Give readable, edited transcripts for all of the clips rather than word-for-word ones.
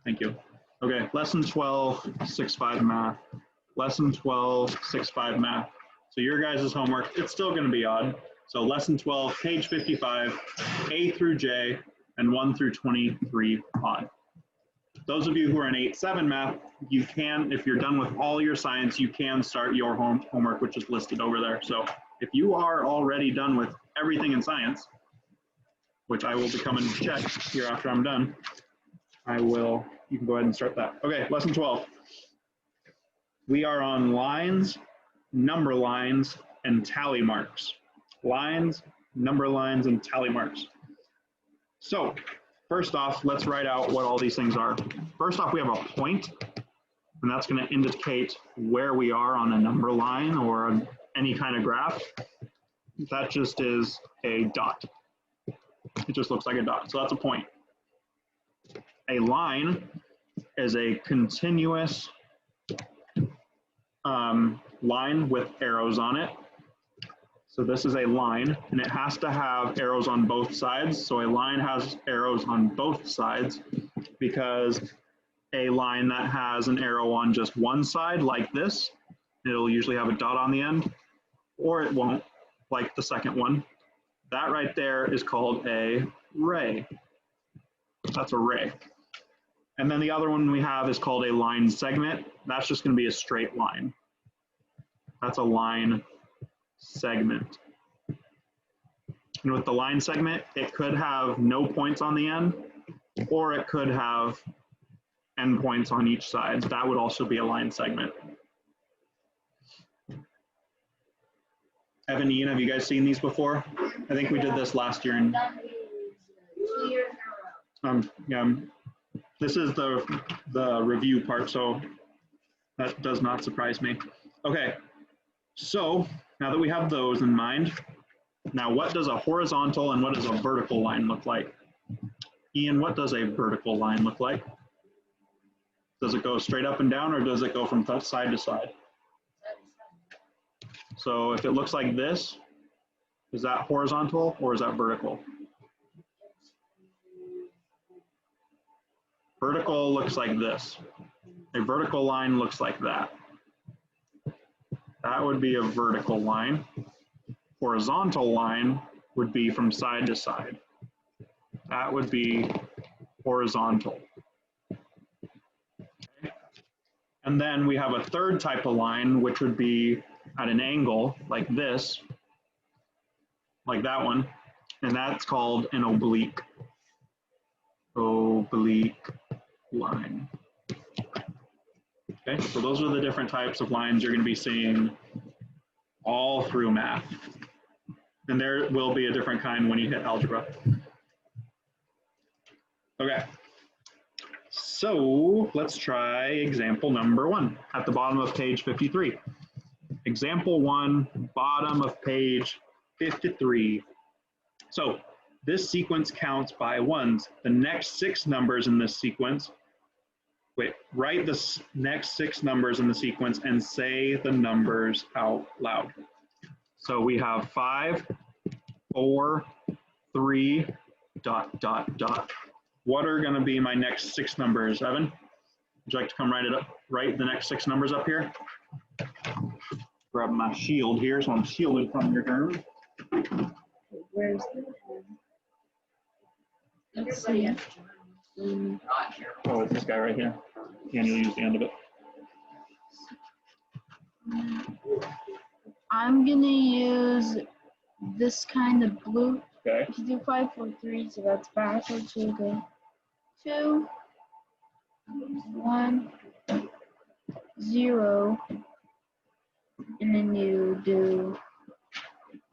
Thank you. Okay, lesson 12, 6-5 math. Lesson 12, 6-5 math. So your guys' homework, it's still gonna be odd. So lesson 12, page 55, A through J, and 1 through 23 odd. Those of you who are in 8-7 math, you can, if you're done with all your science, you can start your homework, which is listed over there. So if you are already done with everything in science, which I will be coming to check here after I'm done, you can go ahead and start that. Okay, lesson 12. We are on lines, number lines, and tally marks. Lines, number lines, and tally marks. So first off, let's write out what all these things are. First off, we have a point, and that's going to indicate where we are on a number line or any kind of graph. That just is a dot. It just looks like a dot, so that's a point. A line is a continuous line with arrows on it. So this is a line, and it has to have arrows on both sides. So a line has arrows on both sides because a line that has an arrow on just one side, like this, it'll usually have a dot on the end, or it won't, like the second one. That right there is called a ray. That's a ray. And then the other one we have is called a line segment. That's just going to be a straight line. That's a line segment. And with the line segment, it could have no points on the end, or it could have endpoints on each side. That would also be a line segment. Evan, Ian, have you guys seen these before? I think we did this last year. This is the review part, so that does not surprise me. Okay, so now that we have those in mind, now what does a horizontal and what does a vertical line look like? Ian, what does a vertical line look like? Does it go straight up and down, or does it go from side to side? So if it looks like this, is that horizontal or is that vertical? Vertical looks like this. A vertical line looks like that. That would be a vertical line. Horizontal line would be from side to side. That would be horizontal. Okay. And then we have a third type of line, which would be at an angle like this, like that one, and that's called an oblique. Oblique line. Okay, so those are the different types of lines you're going to be seeing all through math. And there will be a different kind when you hit algebra. Okay, so let's try example number 1 at the bottom of page 53. Example 1, bottom of page 53. So this sequence counts by ones. The next 6 numbers in this sequence, write the next 6 numbers in the sequence and say the numbers out loud. So we have 5, 4, 3, ... What are going to be my next 6 numbers, Evan? Would you like to come write the next 6 numbers up here? Grab my shield here, so I'm shielded from your turn. Where's the let's see. Oh, it's this guy right here. And you'll use the end of it. I'm gonna use this kind of blue. Okay. If you do 5, 4, 3, so that's backwards. So you go 2, 1, 0, and then you do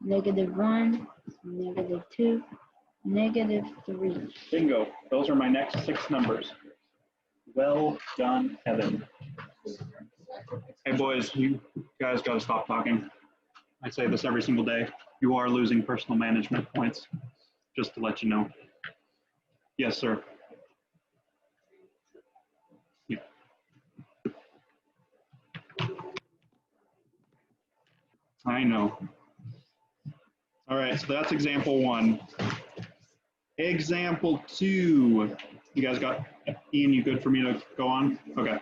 -1, -2, -3. Bingo. Those are my next 6 numbers. Well done, Evan. Hey boys, you guys got to stop talking. I say this every single day. You are losing personal management points, just to let you know. Yes, sir. Yeah. I know. All right, so that's example 1. Example 2. You guys got Ian, you good for me to go on? Okay.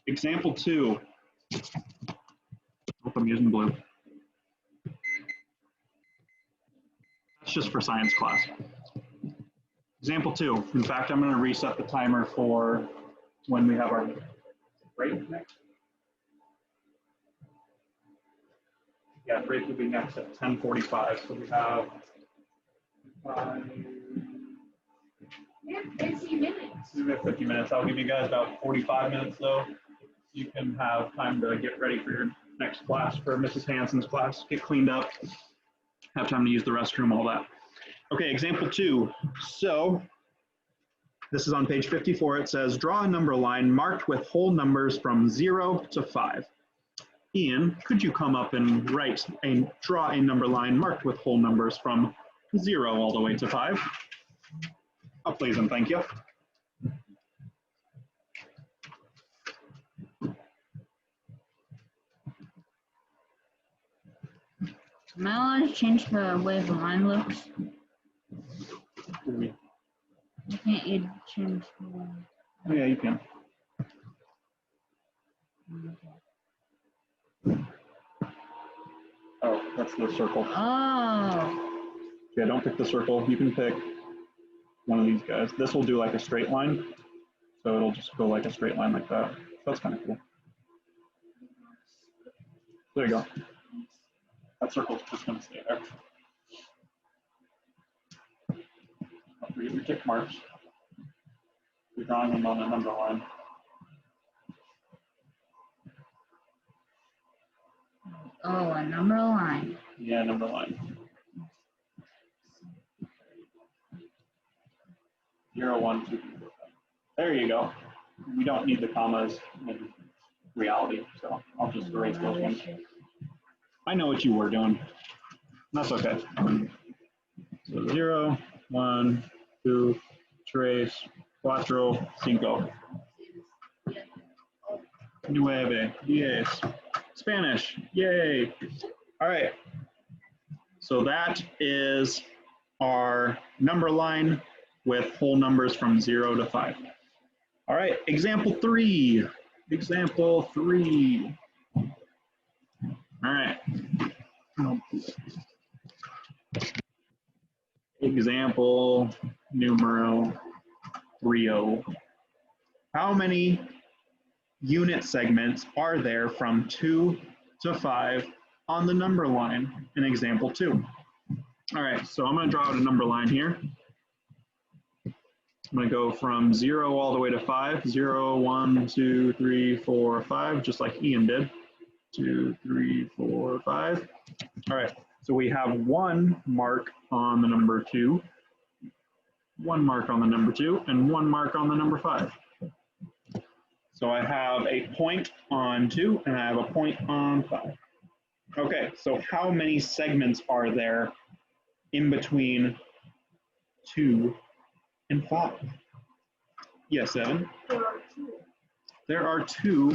Example 2. Hope I'm using blue. That's just for science class. Example 2. In fact, I'm going to reset the timer for when we have our break next. Yeah, break will be next at 10:45. So we have 50 minutes. we have 50 minutes. I'll give you guys about 45 minutes though. You can have time to get ready for your next class, for Mrs. Hansen's class, get cleaned up, have time to use the restroom, all that. Okay, example 2. So this is on page 54. It says, draw a number line marked with whole numbers from 0 to 5. Ian, could you come up and draw a number line marked with whole numbers from 0 all the way to 5? Oh, please and thank you. Am I allowed to change the way the line looks? Can't you change the line? Oh, yeah, you can. Oh, that's the circle. Oh. Yeah, don't pick the circle. You can pick one of these guys. This will do like a straight line. So it'll just go like a straight line like that. That's kind of cool. There you go. That circle's just going to stay there. Don't forget your tick marks. You're drawing them on a number line. Oh, a number line. Yeah, number line. 0, 1, 2, 3, 4, 5. There you go. We don't need the commas in reality, so I'll just erase those ones. I know what you were doing. That's okay. So 0, 1, 2, 3, 4, 5. 9, 10. Spanish, yay. All right. So that is our number line with whole numbers from 0 to 5. All right, example 3. Example 3. All right. Example numero 30. How many unit segments are there from 2 to 5 on the number line in example 2? All right, so I'm going to draw out a number line here. I'm going to go from 0 all the way to 5. 0, 1, 2, 3, 4, 5, just like Ian did. 2, 3, 4, 5. All right, so we have 1 mark on the number 2, 1 mark on the number 2, and 1 mark on the number 5. So I have a point on 2 and I have a point on 5. Okay, so how many segments are there in between 2 and 5? Yes, Evan? There are 2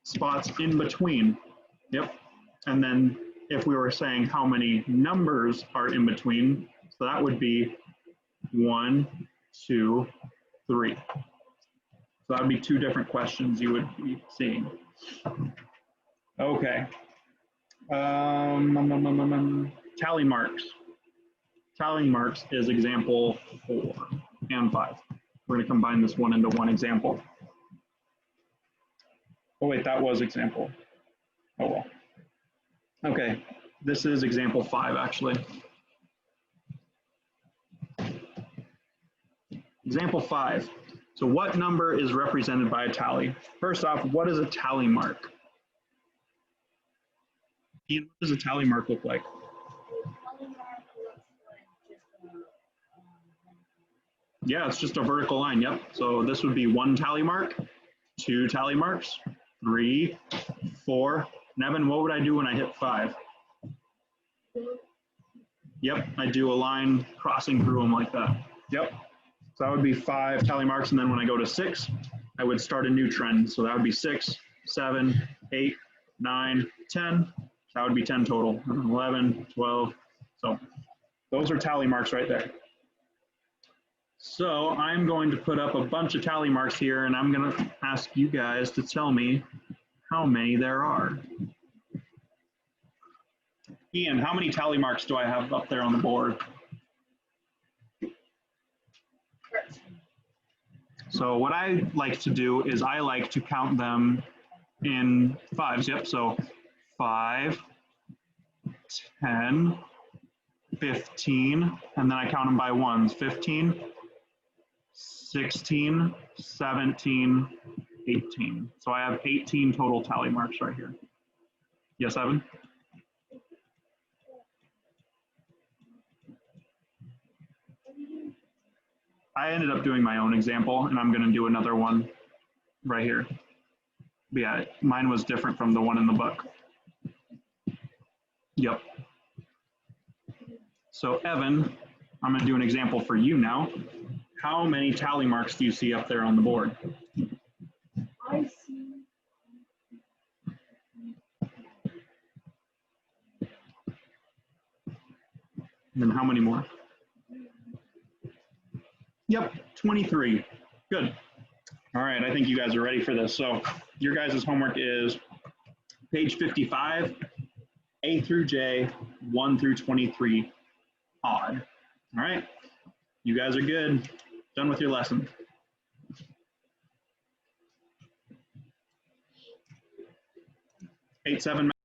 spots in between. Yep. And then if we were saying how many numbers are in between, so that would be 1, 2, 3. So that would be 2 different questions you would be seeing. Okay. Tally marks. Tally marks is example 4 and 5. We're going to combine this one into one example. Oh wait, that was example. Oh well. Okay, this is example 5 actually. Example 5. So what number is represented by a tally? First off, what is a tally mark? Ian, what does a tally mark look like? Yeah, it's just a vertical line, yep. So this would be 1 tally mark, 2 tally marks, 3, 4. Nevin, what would I do when I hit 5? Yep, I do a line crossing through them like that. Yep. So that would be 5 tally marks, and then when I go to 6, I would start a new trend. So that would be 6, 7, 8, 9, 10. That would be 10 total. 11, 12. So those are tally marks right there. So I'm going to put up a bunch of tally marks here, and I'm going to ask you guys to tell me how many there are. Ian, how many tally marks do I have up there on the board? So what I like to do is I like to count them in fives. Yep, so 5, 10, 15, and then I count them by ones. 15, 16, 17, 18. So I have 18 total tally marks right here. Yes, Evan? I ended up doing my own example, and I'm going to do another one right here. But yeah, mine was different from the one in the book. Yep. So Evan, I'm going to do an example for you now. How many tally marks do you see up there on the board? I see. And then how many more? Yep, 23. Good. All right, I think you guys are ready for this. So your guys' homework is page 55, A through J, 1 through 23, odd. All right, you guys are good. Done with your lesson. 8-7.